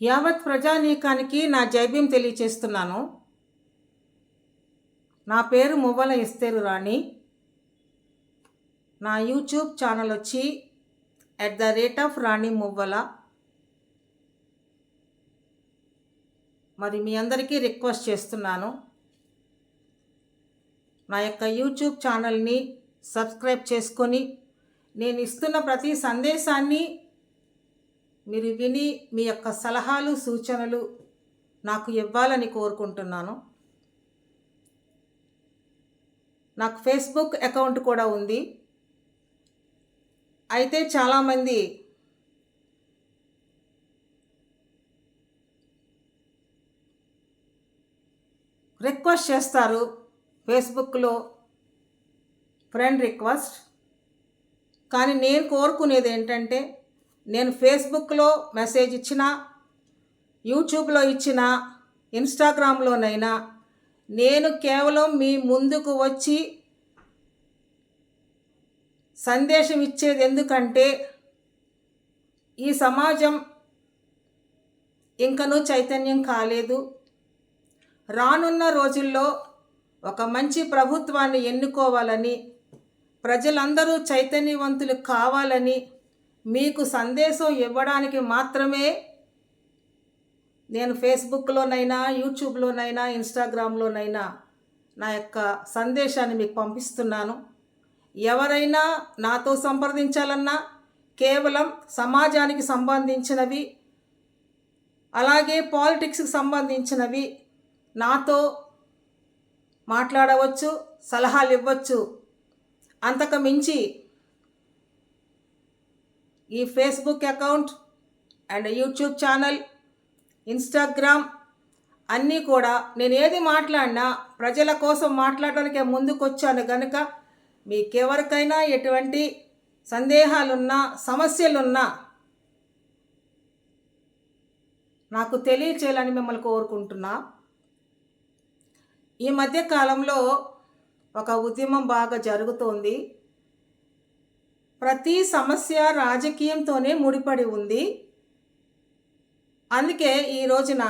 యావత్ ప్రజానీకానికి నా జైభీం తెలియచేస్తున్నాను. నా పేరు మువ్వల ఎస్తేరు రాణి. నా యూట్యూబ్ ఛానల్ వచ్చి @రాణి మువ్వల. మరి మీ అందరికీ రిక్వెస్ట్ చేస్తున్నాను, నా యొక్క యూట్యూబ్ ఛానల్ని సబ్స్క్రైబ్ చేసుకొని నేను ఇస్తున్న ప్రతి సందేశాన్ని మీరు విని మీ యొక్క సలహాలు సూచనలు నాకు ఇవ్వాలని కోరుకుంటున్నాను. నాకు ఫేస్బుక్ అకౌంట్ కూడా ఉంది. అయితే చాలామంది రిక్వెస్ట్ చేస్తారు ఫేస్బుక్లో ఫ్రెండ్ రిక్వెస్ట్. కానీ నేను కోరుకునేది ఏంటంటే, నేను ఫేస్బుక్లో మెసేజ్ ఇచ్చినా, యూట్యూబ్లో ఇచ్చినా, ఇన్స్టాగ్రామ్లోనైనా నేను కేవలం మీ ముందుకు వచ్చి సందేశం ఇచ్చేది ఎందుకంటే, ఈ సమాజం ఇంకనూ చైతన్యం కాలేదు. రానున్న రోజుల్లో ఒక మంచి ప్రభుత్వాన్ని ఎన్నుకోవాలని, ప్రజలందరూ చైతన్యవంతులు కావాలని మీకు సందేశం ఇవ్వడానికి మాత్రమే నేను ఫేస్బుక్లోనైనా, యూట్యూబ్లోనైనా, ఇన్స్టాగ్రామ్లోనైనా నా యొక్క సందేశాన్ని మీకు పంపిస్తున్నాను. ఎవరైనా నాతో సంప్రదించాలన్నా కేవలం సమాజానికి సంబంధించినవి, అలాగే పాలిటిక్స్కి సంబంధించినవి నాతో మాట్లాడవచ్చు, సలహాలు ఇవ్వచ్చు. అంతకు మించి ఈ Facebook account and YouTube channel, Instagram అన్నీ కూడా నేను ఏది మాట్లాడినా ప్రజల కోసం మాట్లాడడానికే ముందుకు వచ్చాను కనుక మీకెవరికైనా ఎటువంటి సందేహాలున్నా, సమస్యలున్నా నాకు తెలియచేయాలని మిమ్మల్ని కోరుకుంటున్నా. ఈ మధ్య కాలంలో ఒక ఉద్యమం బాగా జరుగుతోంది. ప్రతి సమస్య రాజకీయంతోనే ముడిపడి ఉంది. అందుకే ఈ రోజున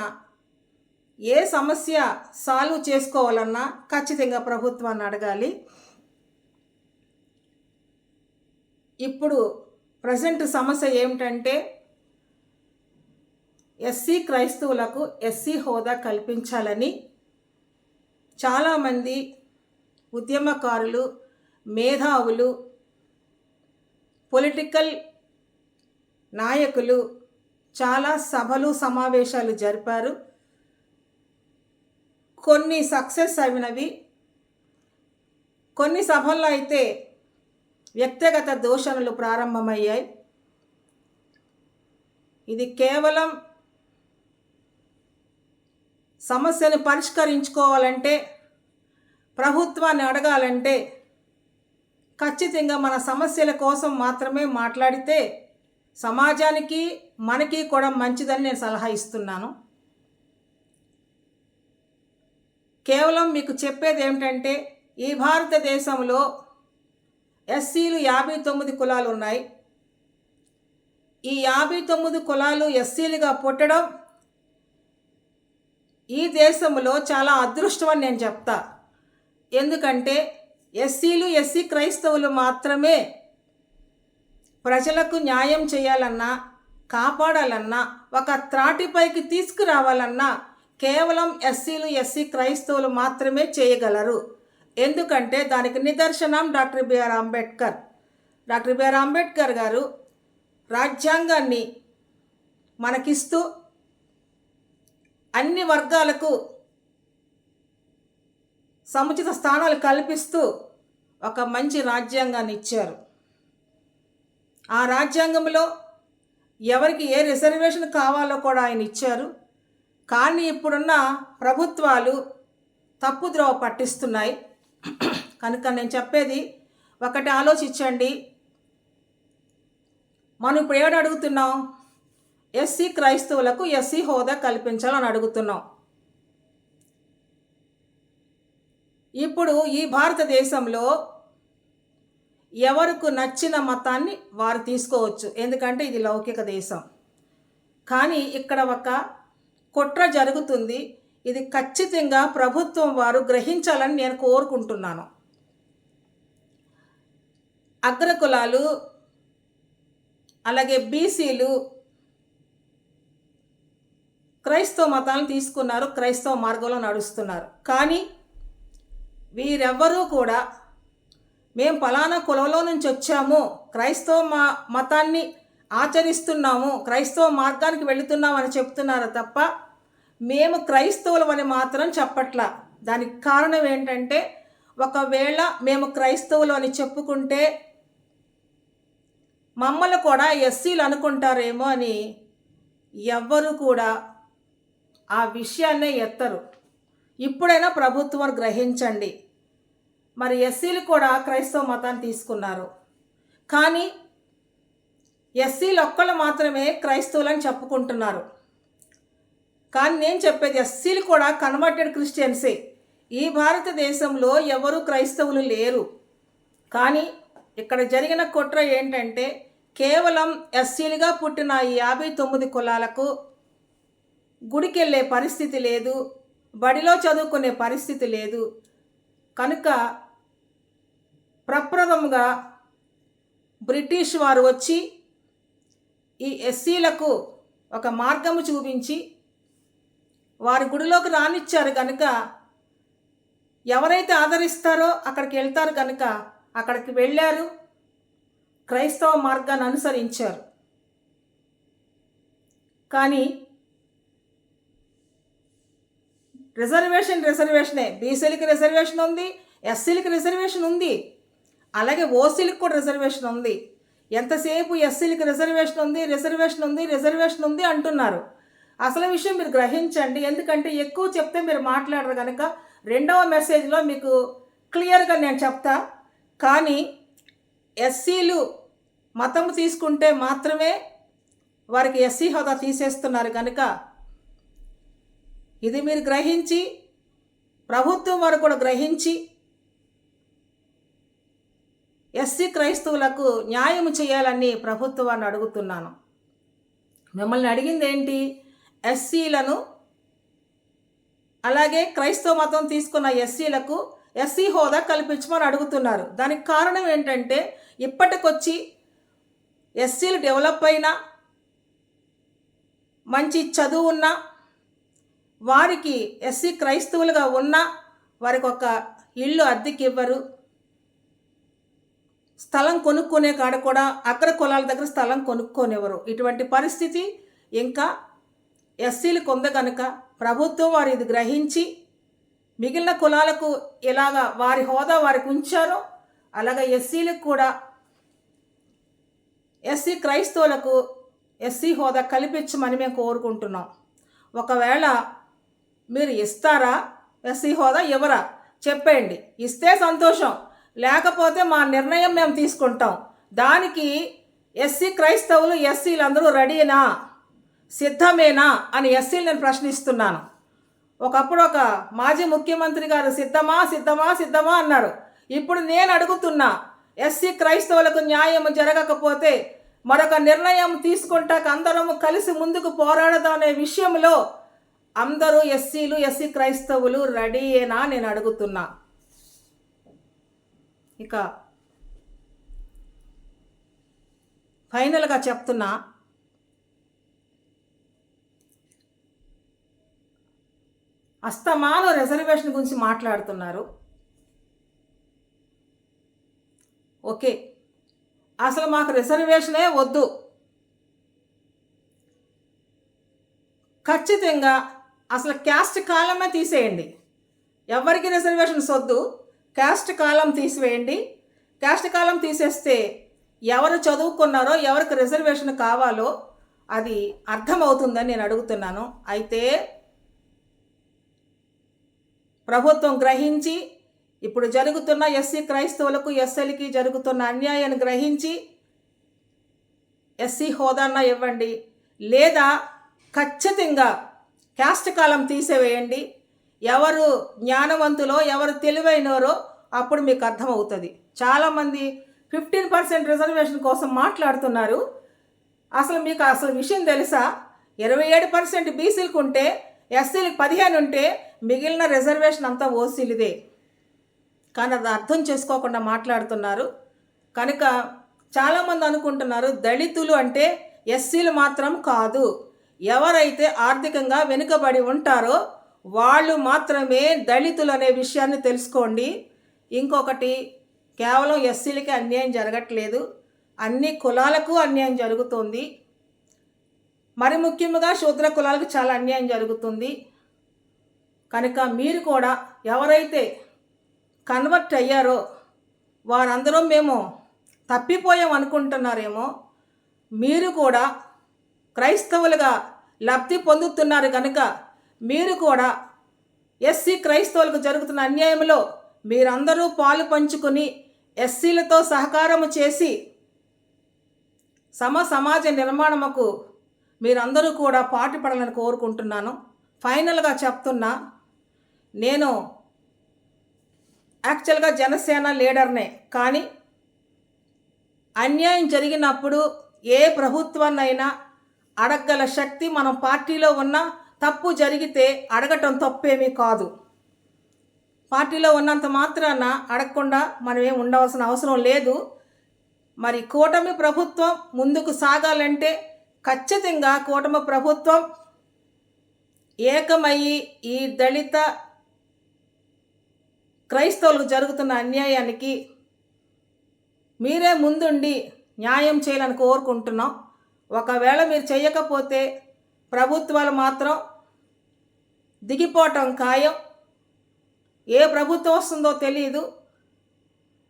ఏ సమస్య సాల్వ్ చేసుకోవాలన్నా ఖచ్చితంగా ప్రభుత్వాన్ని అడగాలి. ఇప్పుడు ప్రజెంట్ సమస్య ఏమిటంటే, ఎస్సీ క్రైస్తవులకు ఎస్సీ హోదా కల్పించాలని చాలామంది ఉద్యమకారులు, మేధావులు, పొలిటికల్ నాయకులు చాలా సభలు, సమావేశాలు జరిపారు. కొన్ని సక్సెస్ అయినవి, కొన్ని సభల్లో అయితే వ్యక్తిగత దూషణలు ప్రారంభమయ్యాయి. ఇది కేవలం సమస్యను పరిష్కరించుకోవాలంటే, ప్రభుత్వాన్ని అడగాలంటే ఖచ్చితంగా మన సమస్యల కోసం మాత్రమే మాట్లాడితే సమాజానికి, మనకి కూడా మంచిదని నేను సలహా ఇస్తున్నాను. కేవలం మీకు చెప్పేది ఏమిటంటే, ఈ భారతదేశంలో ఎస్సీలు 59 కులాలు ఉన్నాయి. ఈ 59 కులాలు ఎస్సీలుగా పుట్టడం ఈ దేశంలో చాలా అదృష్టం అని నేను చెప్తా. ఎందుకంటే ఎస్సీలు, ఎస్సీ క్రైస్తవులు మాత్రమే ప్రజలకు న్యాయం చేయాలన్నా, కాపాడాలన్నా, ఒక త్రాటిపైకి తీసుకురావాలన్నా కేవలం ఎస్సీలు, ఎస్సీ క్రైస్తవులు మాత్రమే చేయగలరు. ఎందుకంటే దానికి నిదర్శనం doctor BR Ambedkar. Doctor BR Ambedkar గారు రాజ్యాంగాన్ని మనకిస్తూ అన్ని వర్గాలకు సముచిత స్థానాలు కల్పిస్తూ ఒక మంచి రాజ్యాంగాన్ని ఇచ్చారు. ఆ రాజ్యాంగంలో ఎవరికి ఏ రిజర్వేషన్ కావాలో కూడా ఆయన ఇచ్చారు. కానీ ఇప్పుడున్న ప్రభుత్వాలు తప్పుద్రోవ పట్టిస్తున్నాయి. కనుక నేను చెప్పేది ఒకటి ఆలోచించండి. మనం ఇప్పుడు ఏడు అడుగుతున్నాం? ఎస్సీ క్రైస్తవులకు ఎస్సీ హోదా కల్పించాలని అడుగుతున్నాం. ఇప్పుడు ఈ భారతదేశంలో ఎవరికి నచ్చిన మతాన్ని వారు తీసుకోవచ్చు, ఎందుకంటే ఇది లౌకిక దేశం. కానీ ఇక్కడ ఒక కుట్ర జరుగుతుంది. ఇది ఖచ్చితంగా ప్రభుత్వం వారు గ్రహించాలని నేను కోరుకుంటున్నాను. అగ్రకులాలు అలాగే బీసీలు క్రైస్తవ మతాలను తీసుకున్నారు, క్రైస్తవ మార్గంలో నడుస్తున్నారు. కానీ వీరెవ్వరూ కూడా మేము ఫలానా కులంలో నుంచి వచ్చాము, క్రైస్తవ మతాన్ని ఆచరిస్తున్నాము, క్రైస్తవ మార్గానికి వెళుతున్నామని చెప్తున్నారు తప్ప మేము క్రైస్తవులమని మాత్రం చెప్పట్లా. దానికి కారణం ఏంటంటే, ఒకవేళ మేము క్రైస్తవులు అని చెప్పుకుంటే మమ్మల్ని కూడా ఎస్సీలు అనుకుంటారేమో అని ఎవ్వరు కూడా ఆ విషయాన్నే ఎత్తరు. ఇప్పుడైనా ప్రభుత్వం గ్రహించండి. మరి ఎస్సీలు కూడా క్రైస్తవ మతాన్ని తీసుకున్నారు, కానీ ఎస్సీలు ఒక్కళ్ళు మాత్రమే క్రైస్తవులని చెప్పుకుంటున్నారు. కానీ నేను చెప్పేది ఎస్సీలు కూడా కన్వర్టెడ్ క్రిస్టియన్సే. ఈ భారతదేశంలో ఎవరు క్రైస్తవులు లేరు. కానీ ఇక్కడ జరిగిన కుట్ర ఏంటంటే, కేవలం ఎస్సీలుగా పుట్టిన ఈ 59 కులాలకు గుడికి వెళ్ళే పరిస్థితి లేదు, బడిలో చదువుకునే పరిస్థితి లేదు. కనుక ప్రప్రథమంగా బ్రిటిష్ వారు వచ్చి ఈ ఎస్సీలకు ఒక మార్గము చూపించి వారి గుడిలోకి రానిచ్చారు. కనుక ఎవరైతే ఆదరిస్తారో అక్కడికి వెళ్తారు. కనుక అక్కడికి వెళ్ళారు, క్రైస్తవ మార్గాన్ని అనుసరించారు. కానీ రిజర్వేషనే. బీసీలకి రిజర్వేషన్ ఉంది, ఎస్సీలకి రిజర్వేషన్ ఉంది, అలాగే ఓసీలకు కూడా రిజర్వేషన్ ఉంది. ఎంతసేపు ఎస్సీలకి రిజర్వేషన్ ఉంది అంటున్నారు. అసలు విషయం మీరు గ్రహించండి. ఎందుకంటే ఎక్కువ చెప్తే మీరు మాట్లాడరు కనుక రెండవ మెసేజ్లో మీకు క్లియర్గా నేను చెప్తా. కానీ ఎస్సీలు మతం తీసుకుంటే మాత్రమే వారికి ఎస్సీ హోదా తీసేస్తున్నారు. కనుక ఇది మీరు గ్రహించి, ప్రభుత్వం వారు కూడా గ్రహించి ఎస్సీ క్రైస్తవులకు న్యాయం చేయాలని ప్రభుత్వాన్ని అడుగుతున్నాను. మిమ్మల్ని అడిగింది ఏంటి? ఎస్సీలను అలాగే క్రైస్తవ మతం తీసుకున్న ఎస్సీలకు ఎస్సీ హోదా కల్పించమని అడుగుతున్నారు. దానికి కారణం ఏంటంటే, ఇప్పటికొచ్చి ఎస్సీలు డెవలప్ అయినా, మంచి చదువు ఉన్నా, వారికి ఎస్సీ క్రైస్తవులుగా ఉన్నా వారికి ఒక ఇల్లు అద్దెకి ఇవ్వరు. స్థలం కొనుక్కునే కాడ కూడా అగ్ర కులాల దగ్గర స్థలం కొనుక్కోనివ్వరు. ఇటువంటి పరిస్థితి ఇంకా ఎస్సీలకు ఉంది. కనుక ప్రభుత్వం వారు ఇది గ్రహించి మిగిలిన కులాలకు ఎలాగా వారి హోదా వారికి ఉంచారో అలాగే ఎస్సీలకు కూడా, ఎస్సీ క్రైస్తవులకు ఎస్సీ హోదా కల్పించమని మేము కోరుకుంటున్నాం. ఒకవేళ మీరు ఇస్తారా ఎస్సీ హోదా, ఇవ్వరా చెప్పండి. ఇస్తే సంతోషం, లేకపోతే మా నిర్ణయం మేము తీసుకుంటాం. దానికి ఎస్సీ క్రైస్తవులు ఎస్సీలు అందరూ రెడీనా, సిద్ధమేనా అని ఎస్సీలు నేను ప్రశ్నిస్తున్నాను. ఒకప్పుడు ఒక మాజీ ముఖ్యమంత్రి గారు సిద్ధమా అన్నారు. ఇప్పుడు నేను అడుగుతున్నా, ఎస్సీ క్రైస్తవులకు న్యాయం జరగకపోతే మరొక నిర్ణయం తీసుకుంటాక అందరం కలిసి ముందుకు పోరాడదాం అనే విషయంలో అందరూ ఎస్సీలు ఎస్సీ క్రైస్తవులు రెడీయేనా నేను అడుగుతున్నా. ఇక ఫైనల్గా చెప్తున్నా, అస్తమానం రిజర్వేషన్ గురించి మాట్లాడుతున్నారు. ఓకే, అసలు మాకు రిజర్వేషనే వద్దు. ఖచ్చితంగా అసలు క్యాస్ట్ కాలమే తీసేయండి. ఎవరికి రిజర్వేషన్స్ వద్దు, క్యాస్ట్ కాలం తీసివేయండి. క్యాస్ట్ కాలం తీసేస్తే ఎవరు చదువుకున్నారో, ఎవరికి రిజర్వేషన్ కావాలో అది అర్థమవుతుందని నేను అడుగుతున్నాను. అయితే ప్రభుత్వం గ్రహించి ఇప్పుడు జరుగుతున్న ఎస్సీ క్రైస్తవులకు ఎస్సీలకి జరుగుతున్న అన్యాయాన్ని గ్రహించి ఎస్సీ హోదాన్న ఇవ్వండి, లేదా ఖచ్చితంగా క్యాస్ట్ కాలం తీసివేయండి. ఎవరు జ్ఞానవంతులో, ఎవరు తెలివైనరో అప్పుడు మీకు అర్థమవుతుంది. చాలామంది 15% రిజర్వేషన్ కోసం మాట్లాడుతున్నారు. అసలు మీకు విషయం తెలుసా? 27% బీసీలకు ఉంటే ఎస్సీలకు 15 ఉంటే మిగిలిన రిజర్వేషన్ అంతా ఓసీలదే. కానీ అది అర్థం చేసుకోకుండా మాట్లాడుతున్నారు. కనుక చాలామంది అనుకుంటున్నారు దళితులు అంటే ఎస్సీలు మాత్రం కాదు. ఎవరైతే ఆర్థికంగా వెనుకబడి ఉంటారో వాళ్ళు మాత్రమే దళితులు అనే విషయాన్ని తెలుసుకోండి. ఇంకొకటి, కేవలం ఎస్సీలకి అన్యాయం జరగట్లేదు, అన్ని కులాలకు అన్యాయం జరుగుతుంది. మరి ముఖ్యంగా శూద్ర కులాలకు చాలా అన్యాయం జరుగుతుంది. కనుక మీరు కూడా ఎవరైతే కన్వర్ట్ అయ్యారో వారందరూ మేము తప్పిపోయాం అనుకుంటున్నారేమో, మీరు కూడా క్రైస్తవులుగా లబ్ధి పొందుతున్నారు. కనుక మీరు కూడా ఎస్సీ క్రైస్తవులకు జరుగుతున్న అన్యాయంలో మీరందరూ పాలు పంచుకుని ఎస్సీలతో సహకారము చేసి సమాజ నిర్మాణముకు మీరందరూ కూడా పాటుపడాలని కోరుకుంటున్నాను. ఫైనల్గా చెప్తున్నా, నేను యాక్చువల్గా జనసేన లీడర్నే. కానీ అన్యాయం జరిగినప్పుడు ఏ ప్రభుత్వాన్నైనా అడగగల శక్తి మనం పార్టీలో ఉన్న, తప్పు జరిగితే అడగటం తప్పేమీ కాదు. పార్టీలో ఉన్నంత మాత్రాన అడగకుండా మనమేం ఉండవలసిన అవసరం లేదు. మరి కూటమి ప్రభుత్వం ముందుకు సాగాలంటే ఖచ్చితంగా కూటమి ప్రభుత్వం ఏకమయ్యి ఈ దళిత క్రైస్తవులకు జరుగుతున్న అన్యాయానికి మీరే ముందుండి న్యాయం చేయాలని కోరుకుంటున్నాం. ఒకవేళ మీరు చేయకపోతే ప్రభుత్వాలు మాత్రం దిగిపోవటం ఖాయం. ఏ ప్రభుత్వం వస్తుందో తెలియదు.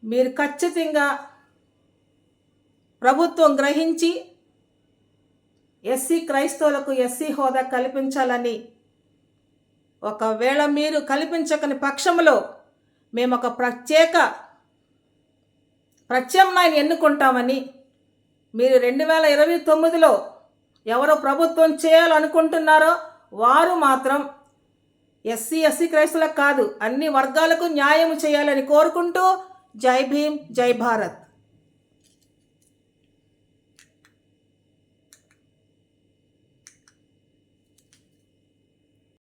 మీరు ఖచ్చితంగా ప్రభుత్వం గ్రహించి ఎస్సీ క్రైస్తవులకు ఎస్సీ హోదా కల్పించాలని, ఒకవేళ మీరు కల్పించకని పక్షంలో మేము ఒక ప్రత్యామ్నాయాన్ని ఎన్నుకుంటామని, మీరు 2029లో ఎవరో ప్రభుత్వం చేయాలనుకుంటున్నారో వారు మాత్రం ఎస్సీ క్రైస్తవులకు కాదు, అన్ని వర్గాలకు న్యాయం చేయాలని కోరుకుంటూ జై భీమ్, జై భారత్.